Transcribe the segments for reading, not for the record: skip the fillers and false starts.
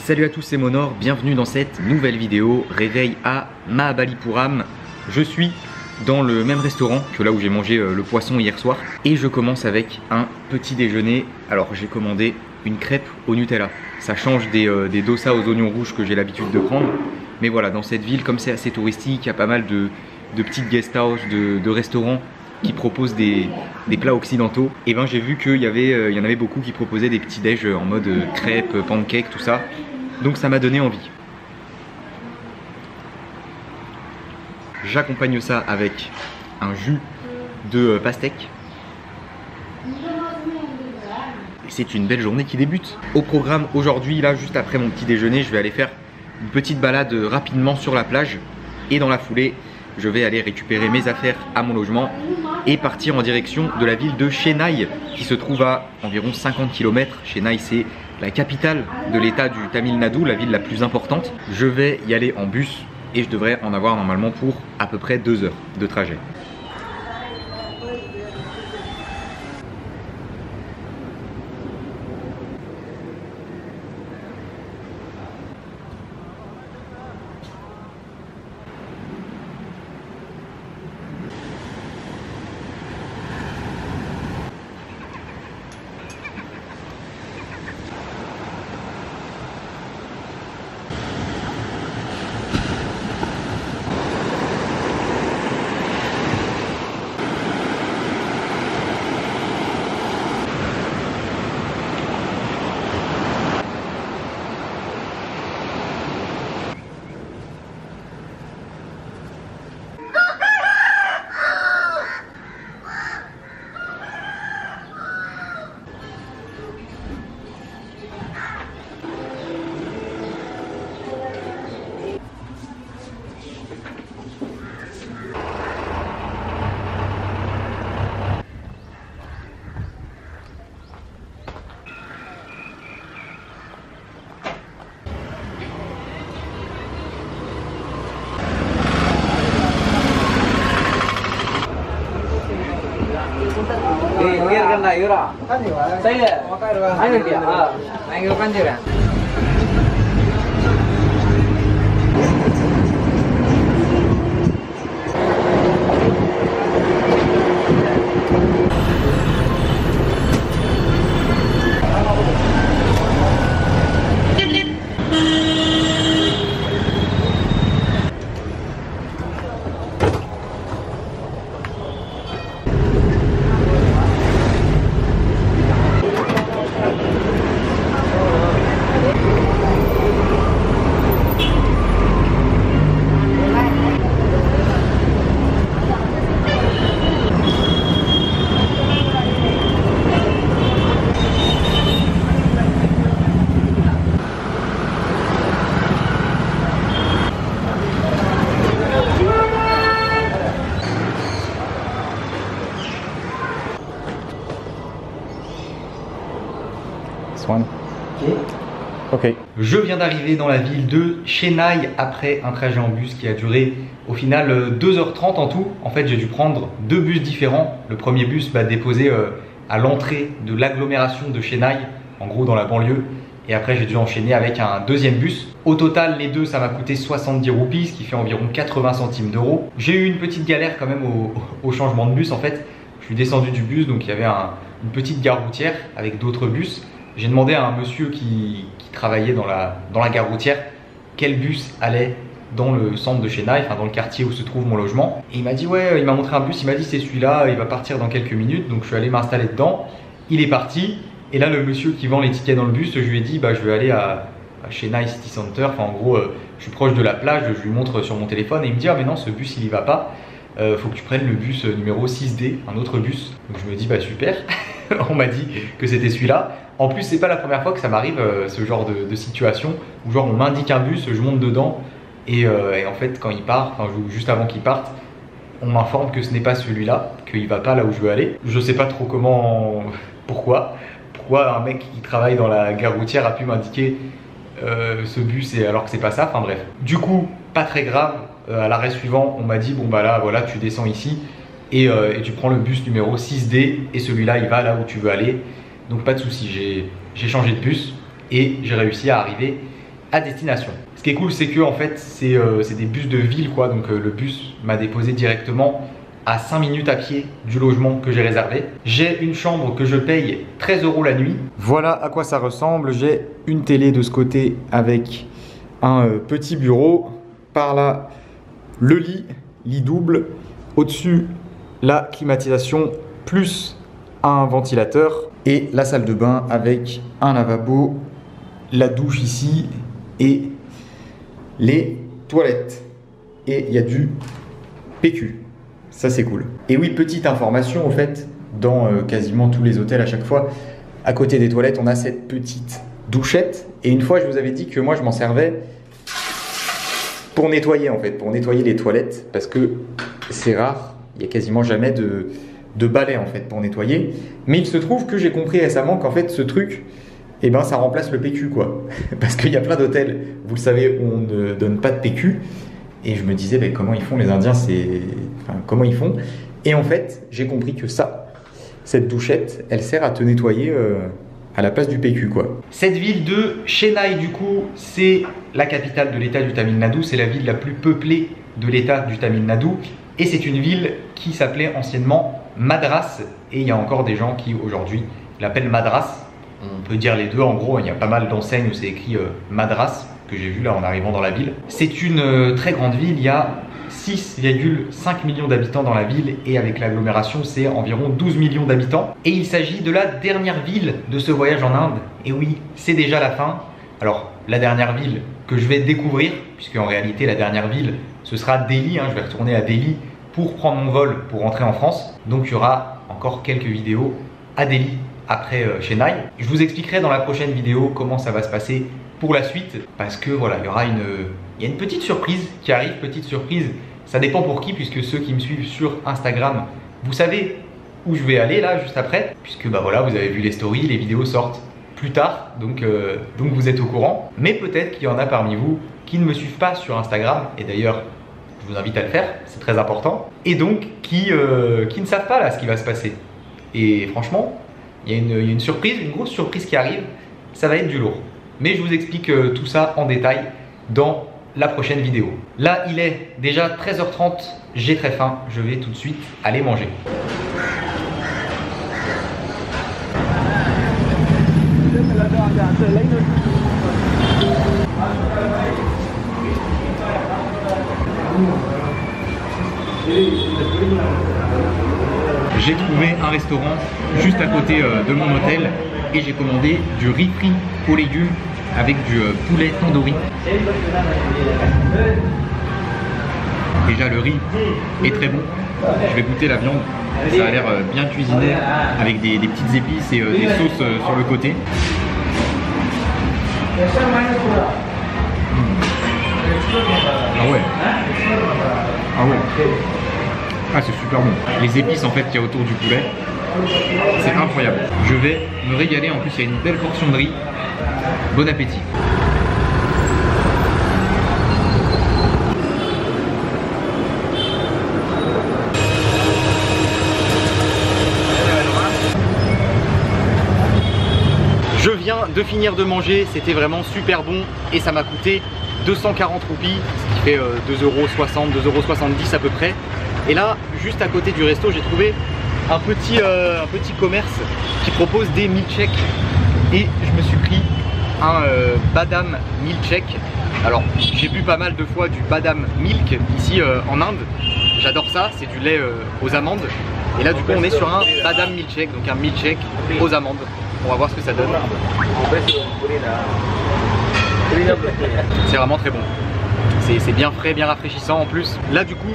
Salut à tous, c'est Monor, bienvenue dans cette nouvelle vidéo réveil à Mahabalipuram. Je suis dans le même restaurant que là où j'ai mangé le poisson hier soir et je commence avec un petit déjeuner. Alors j'ai commandé une crêpe au Nutella. Ça change des dosas aux oignons rouges que j'ai l'habitude de prendre. Mais voilà, dans cette ville, comme c'est assez touristique, il y a pas mal de petites guest house, de restaurants qui proposent des plats occidentaux. Et ben j'ai vu qu'il y en avait beaucoup qui proposaient des petits déj en mode crêpes, pancakes, tout ça. Donc ça m'a donné envie. J'accompagne ça avec un jus de pastèque. Et c'est une belle journée qui débute. Au programme aujourd'hui, là juste après mon petit déjeuner, je vais aller faire une petite balade rapidement sur la plage. Et dans la foulée, je vais aller récupérer mes affaires à mon logement et partir en direction de la ville de Chennai qui se trouve à environ 50 km. Chennai, c'est la capitale de l'état du Tamil Nadu, la ville la plus importante. Je vais y aller en bus et je devrais en avoir normalement pour à peu près 2 heures de trajet. Ok. Je viens d'arriver dans la ville de Chennai après un trajet en bus qui a duré au final 2h30 en tout. En fait, j'ai dû prendre 2 bus différents. Le premier bus m'a déposé à l'entrée de l'agglomération de Chennai, en gros dans la banlieue. Et après, j'ai dû enchaîner avec un deuxième bus. Au total, les deux, ça m'a coûté 70 roupies, ce qui fait environ 80 centimes d'euros. J'ai eu une petite galère quand même au changement de bus. En fait, je suis descendu du bus, donc il y avait une petite gare routière avec d'autres bus. J'ai demandé à un monsieur qui travaillait dans la gare routière quel bus allait dans le centre de Chennai, enfin dans le quartier où se trouve mon logement. Et il m'a dit ouais, il m'a montré un bus, il m'a dit c'est celui-là, il va partir dans quelques minutes. Donc je suis allé m'installer dedans, il est parti. Et là le monsieur qui vend les tickets dans le bus, je lui ai dit bah je vais aller à Chennai City Center, enfin en gros je suis proche de la plage, je lui montre sur mon téléphone et il me dit ah mais non ce bus il y va pas. Faut que tu prennes le bus numéro 6D, un autre bus. Donc je me dis bah super, on m'a dit que c'était celui-là. En plus c'est pas la première fois que ça m'arrive ce genre de situation où genre on m'indique un bus, je monte dedans et en fait quand il part, enfin juste avant qu'il parte, on m'informe que ce n'est pas celui-là, qu'il va pas là où je veux aller. Je sais pas trop comment, pourquoi un mec qui travaille dans la gare routière a pu m'indiquer ce bus et alors que c'est pas ça, enfin bref. Du coup, pas très grave, à l'arrêt suivant, on m'a dit bon bah là voilà tu descends ici et tu prends le bus numéro 6D et celui-là il va là où tu veux aller. Donc pas de souci, j'ai changé de bus et j'ai réussi à arriver à destination. Ce qui est cool, c'est que en fait, c'est des bus de ville, quoi. Donc le bus m'a déposé directement à 5 minutes à pied du logement que j'ai réservé. J'ai une chambre que je paye 13 € la nuit. Voilà à quoi ça ressemble. J'ai une télé de ce côté avec un petit bureau. Par là, le lit double. Au-dessus, la climatisation plus un ventilateur. Et la salle de bain avec un lavabo, la douche ici et les toilettes. Et il y a du PQ. Ça, c'est cool. Et oui, petite information, au fait, dans quasiment tous les hôtels à chaque fois, à côté des toilettes, on a cette petite douchette. Et une fois, je vous avais dit que moi, je m'en servais pour nettoyer, en fait, pour nettoyer les toilettes, parce que c'est rare, il n'y a quasiment jamais de balai, en fait, pour nettoyer. Mais il se trouve que j'ai compris récemment qu'en fait, ce truc, eh ben, ça remplace le PQ, quoi. Parce qu'il y a plein d'hôtels, vous le savez, où on ne donne pas de PQ. Et je me disais, ben, comment ils font les Indiens, enfin, comment ils font? Et en fait, j'ai compris que cette douchette, elle sert à te nettoyer à la place du PQ, quoi. Cette ville de Chennai, du coup, c'est la capitale de l'état du Tamil Nadu. C'est la ville la plus peuplée de l'état du Tamil Nadu. Et c'est une ville qui s'appelait anciennement Madras. Et il y a encore des gens qui, aujourd'hui, l'appellent Madras. On peut dire les deux, en gros, il y a pas mal d'enseignes où c'est écrit Madras, que j'ai vu là en arrivant dans la ville. C'est une très grande ville, il y a 6,5 millions d'habitants dans la ville et avec l'agglomération c'est environ 12 millions d'habitants. Et il s'agit de la dernière ville de ce voyage en Inde. Et oui, c'est déjà la fin. Alors la dernière ville que je vais découvrir, puisque en réalité la dernière ville ce sera Delhi, je vais retourner à Delhi pour prendre mon vol pour rentrer en France. Donc il y aura encore quelques vidéos à Delhi après Chennai. Je vous expliquerai dans la prochaine vidéo comment ça va se passer pour la suite, parce que voilà, il y a une petite surprise qui arrive, petite surprise, ça dépend pour qui, puisque ceux qui me suivent sur Instagram, vous savez où je vais aller là, juste après, puisque bah voilà, vous avez vu les stories, les vidéos sortent plus tard, donc vous êtes au courant, mais peut-être qu'il y en a parmi vous qui ne me suivent pas sur Instagram, et d'ailleurs, je vous invite à le faire, c'est très important, et donc qui ne savent pas là ce qui va se passer. Et franchement, il y a une surprise, une grosse surprise qui arrive, ça va être du lourd. Mais je vous explique tout ça en détail dans la prochaine vidéo. Là, il est déjà 13h30, j'ai très faim, je vais tout de suite aller manger. J'ai trouvé un restaurant juste à côté de mon hôtel et j'ai commandé du riz frit aux légumes avec du poulet tandoori. Déjà le riz est très bon, je vais goûter la viande, ça a l'air bien cuisiné avec des petites épices et des sauces sur le côté. Ah ouais. Ah ouais. Ah c'est super bon. Les épices en fait qu'il y a autour du poulet, c'est incroyable. Je vais me régaler, en plus il y a une belle portion de riz. Bon appétit. Je viens de finir de manger, c'était vraiment super bon et ça m'a coûté 240 roupies, ce qui fait 2,60 €, 2,70 € à peu près. Et là, juste à côté du resto, j'ai trouvé un petit commerce qui propose des milkshakes et je me suis pris un badam milkshake. Alors j'ai bu pas mal de fois du badam milk ici en Inde, j'adore ça, c'est du lait aux amandes. Et là du coup on est sur un badam milkshake, donc un milkshake aux amandes. On va voir ce que ça donne. C'est vraiment très bon. C'est bien frais, bien rafraîchissant en plus. Là du coup,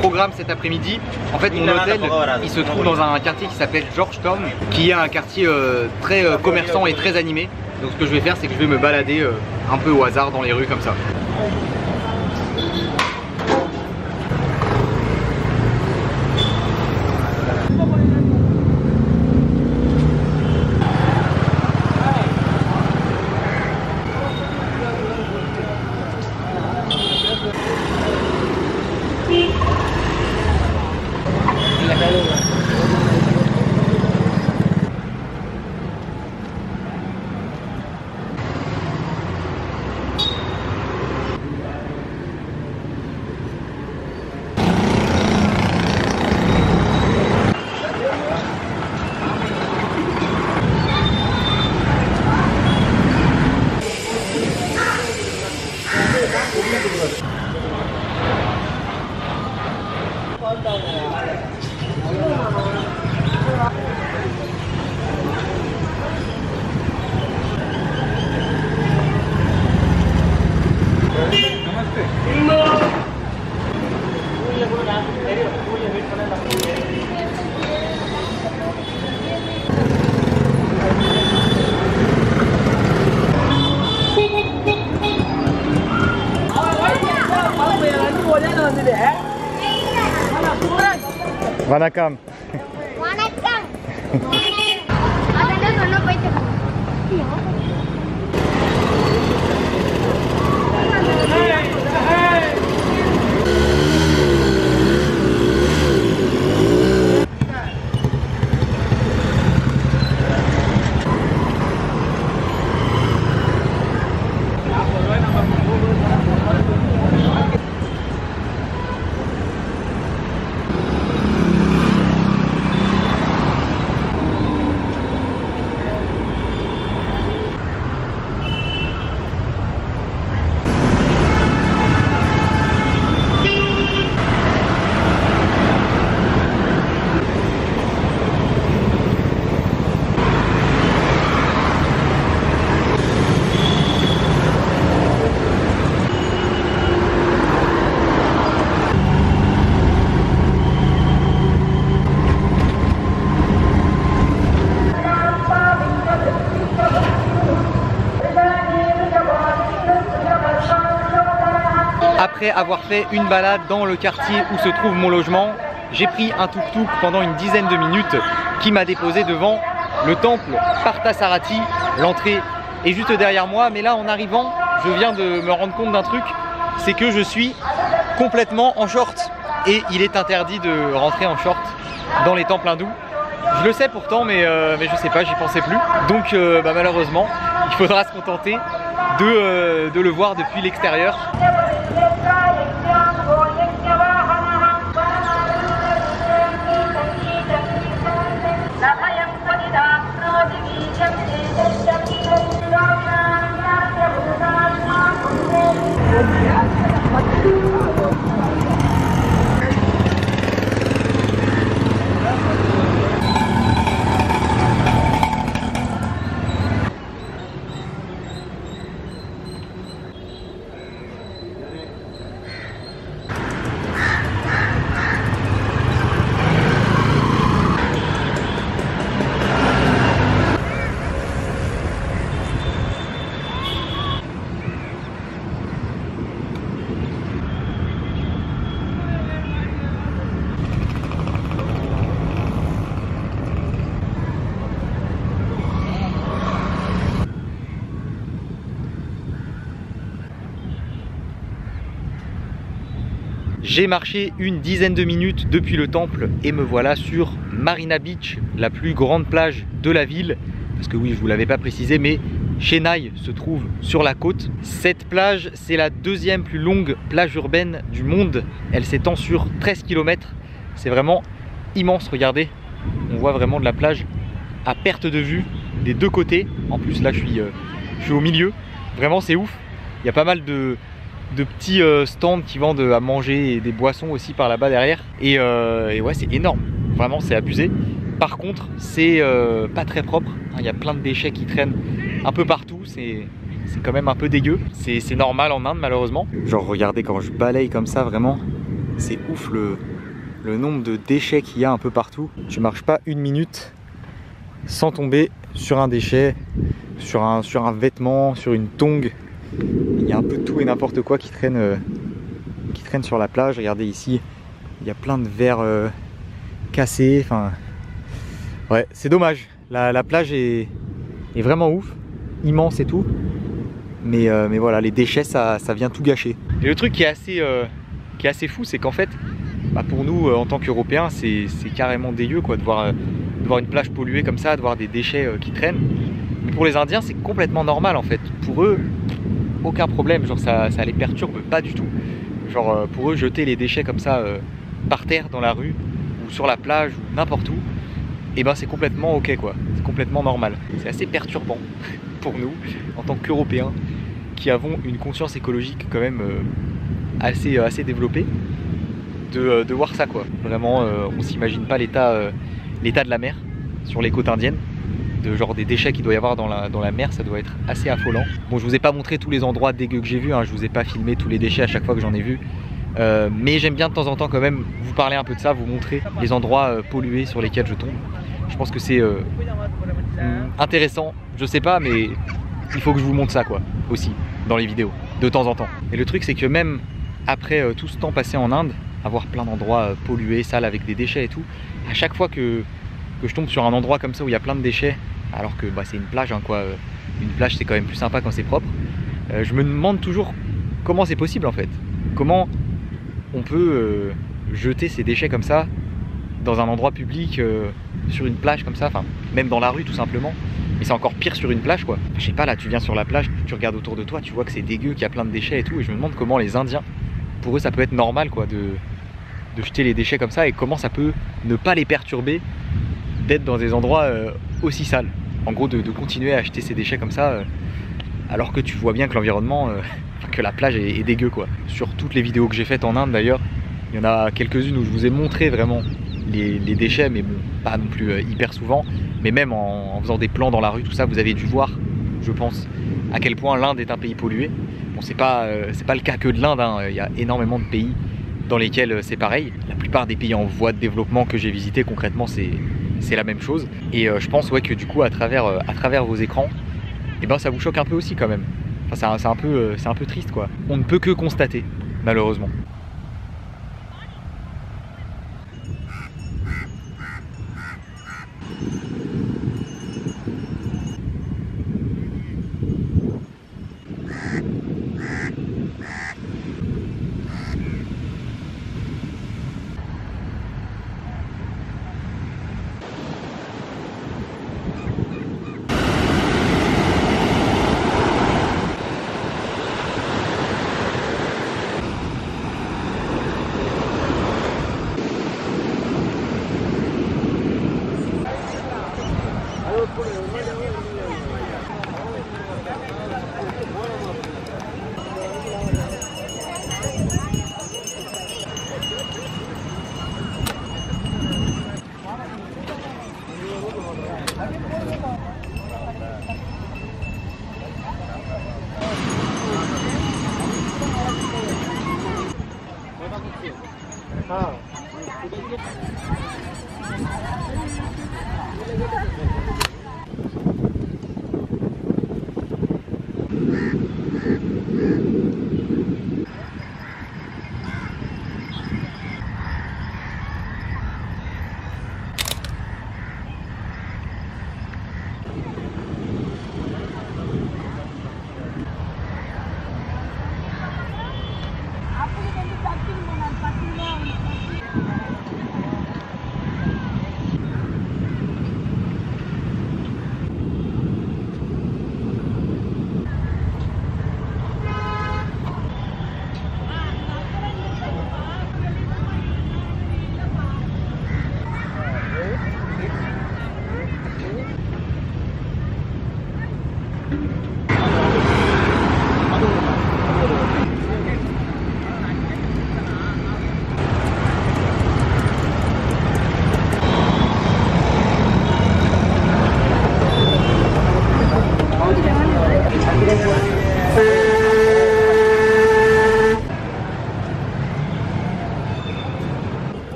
programme cet après-midi. En fait mon hôtel, il se trouve dans un quartier qui s'appelle Georgetown, qui est un quartier très commerçant et très animé. Donc ce que je vais faire, c'est que je vais me balader un peu au hasard dans les rues comme ça. Vanakkam. வணக்கம். அதெல்லாம் சொல்ல போயிட்டு Après avoir fait une balade dans le quartier où se trouve mon logement, j'ai pris un tuk-tuk pendant une dizaine de minutes qui m'a déposé devant le temple Parthasarathi. L'entrée est juste derrière moi, mais là en arrivant, je viens de me rendre compte d'un truc, c'est que je suis complètement en short et il est interdit de rentrer en short dans les temples hindous. Je le sais pourtant, mais je sais pas, j'y pensais plus. Donc malheureusement, il faudra se contenter de le voir depuis l'extérieur. J'ai marché une dizaine de minutes depuis le temple et me voilà sur Marina Beach, la plus grande plage de la ville. Parce que oui, je vous l'avais pas précisé, mais Chennai se trouve sur la côte. Cette plage, c'est la deuxième plus longue plage urbaine du monde. Elle s'étend sur 13 km. C'est vraiment immense, regardez. On voit vraiment de la plage à perte de vue des deux côtés. En plus, là, je suis au milieu. Vraiment, c'est ouf. Il y a pas mal de petits stands qui vendent à manger et des boissons aussi par là-bas derrière. Et ouais, c'est énorme. Vraiment, c'est abusé. Par contre, c'est pas très propre. Il y a plein de déchets qui traînent un peu partout. C'est quand même un peu dégueu. C'est normal en Inde, malheureusement. Genre, regardez quand je balaye comme ça, vraiment, c'est ouf le nombre de déchets qu'il y a un peu partout. Tu marches pas une minute sans tomber sur un déchet, sur un vêtement, sur une tongue. Il y a un peu tout et n'importe quoi qui traîne sur la plage. Regardez ici, il y a plein de verres cassés. Enfin, ouais, c'est dommage. La plage est vraiment ouf, immense et tout. Mais voilà, les déchets, ça vient tout gâcher. Et le truc qui est assez fou, c'est qu'en fait, pour nous, en tant qu'Européens, c'est carrément dégueu quoi, de voir une plage polluée comme ça, de voir des déchets qui traînent. Mais pour les Indiens, c'est complètement normal en fait. Pour eux, aucun problème, genre ça les perturbe pas du tout. Genre pour eux, jeter les déchets comme ça par terre dans la rue ou sur la plage ou n'importe où, et ben c'est complètement ok quoi, c'est complètement normal. C'est assez perturbant pour nous en tant qu'Européens qui avons une conscience écologique quand même assez développée. de voir ça quoi. Vraiment, on s'imagine pas l'état de la mer sur les côtes indiennes. Genre des déchets qu'il doit y avoir dans la mer, ça doit être assez affolant. Bon, je vous ai pas montré tous les endroits dégueux que j'ai vus, hein, je vous ai pas filmé tous les déchets à chaque fois que j'en ai vu. Mais j'aime bien de temps en temps quand même vous parler un peu de ça, vous montrer les endroits pollués sur lesquels je tombe. Je pense que c'est intéressant, je sais pas, mais il faut que je vous montre ça quoi, aussi, dans les vidéos, de temps en temps. Et le truc c'est que même après tout ce temps passé en Inde, avoir plein d'endroits pollués, sales avec des déchets et tout, à chaque fois que je tombe sur un endroit comme ça où il y a plein de déchets, alors que bah, c'est une plage hein, quoi. Une plage c'est quand même plus sympa quand c'est propre, je me demande toujours comment c'est possible en fait. Comment on peut jeter ces déchets comme ça dans un endroit public, sur une plage comme ça, enfin même dans la rue tout simplement. Mais c'est encore pire sur une plage quoi. Je sais pas, là tu viens sur la plage, tu regardes autour de toi, tu vois que c'est dégueu, qu'il y a plein de déchets et tout, et je me demande comment les Indiens, pour eux ça peut être normal quoi de jeter les déchets comme ça, et comment ça peut ne pas les perturber d'être dans des endroits aussi sales. En gros de continuer à acheter ces déchets comme ça alors que tu vois bien que l'environnement, que la plage est dégueu quoi. Sur toutes les vidéos que j'ai faites en Inde d'ailleurs, il y en a quelques-unes où je vous ai montré vraiment les déchets, mais bon, pas non plus hyper souvent, mais même en faisant des plans dans la rue, tout ça, vous avez dû voir, je pense, à quel point l'Inde est un pays pollué. Bon, c'est pas le cas que de l'Inde, hein. Il y a énormément de pays dans lesquels c'est pareil. La plupart des pays en voie de développement que j'ai visités, concrètement, c'est la même chose. Et je pense ouais, que du coup, à travers vos écrans, et ben, ça vous choque un peu aussi quand même. Enfin, c'est un peu triste quoi. On ne peut que constater, malheureusement.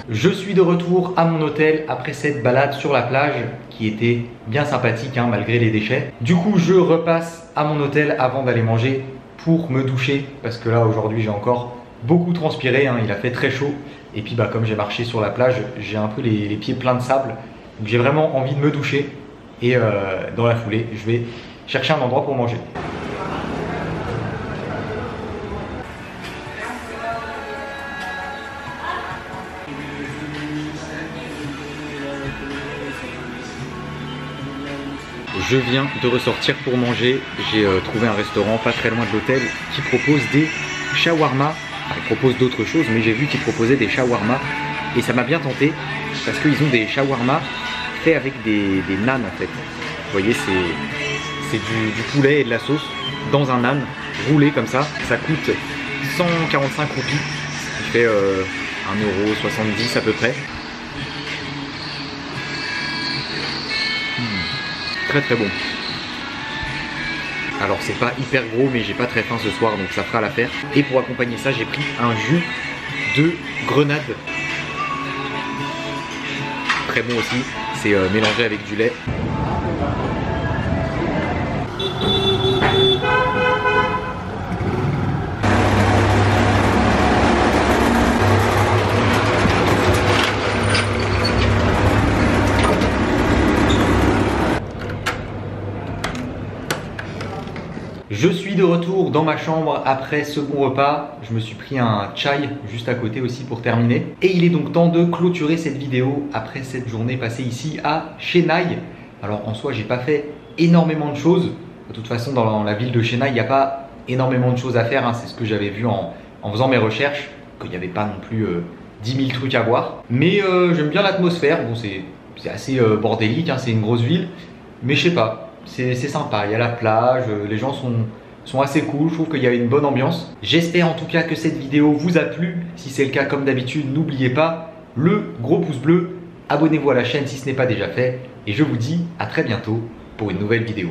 Je suis de retour à mon hôtel après cette balade sur la plage qui était bien sympathique hein, malgré les déchets. Du coup, je repasse à mon hôtel avant d'aller manger pour me doucher parce que là aujourd'hui j'ai encore beaucoup transpiré, hein, il a fait très chaud et puis bah, comme j'ai marché sur la plage, j'ai un peu les pieds pleins de sable, donc j'ai vraiment envie de me doucher et dans la foulée, je vais chercher un endroit pour manger. Je viens de ressortir pour manger, j'ai trouvé un restaurant pas très loin de l'hôtel qui propose des shawarma. Enfin, il propose d'autres choses, mais j'ai vu qu'ils proposaient des shawarma et ça m'a bien tenté parce qu'ils ont des shawarma faits avec des nanes en fait. Vous voyez, c'est du poulet et de la sauce dans un âne roulé comme ça. Ça coûte 145 roupies, ce qui fait 1,70 € à peu près. Très très bon. Alors c'est pas hyper gros, mais j'ai pas très faim ce soir, donc ça fera l'affaire. Et pour accompagner ça, j'ai pris un jus de grenade. Très bon aussi, c'est mélangé avec du lait. Je suis de retour dans ma chambre après ce bon repas. Je me suis pris un chai juste à côté aussi pour terminer. Et il est donc temps de clôturer cette vidéo après cette journée passée ici à Chennai. Alors en soi, j'ai pas fait énormément de choses. De toute façon, dans la ville de Chennai, il n'y a pas énormément de choses à faire. Hein. C'est ce que j'avais vu en faisant mes recherches, qu'il n'y avait pas non plus 10 000 trucs à voir. Mais j'aime bien l'atmosphère. Bon, c'est assez bordélique, hein. C'est une grosse ville. Mais je sais pas. C'est sympa, il y a la plage, les gens sont assez cool, je trouve qu'il y a une bonne ambiance. J'espère en tout cas que cette vidéo vous a plu. Si c'est le cas, comme d'habitude, n'oubliez pas le gros pouce bleu. Abonnez-vous à la chaîne si ce n'est pas déjà fait. Et je vous dis à très bientôt pour une nouvelle vidéo.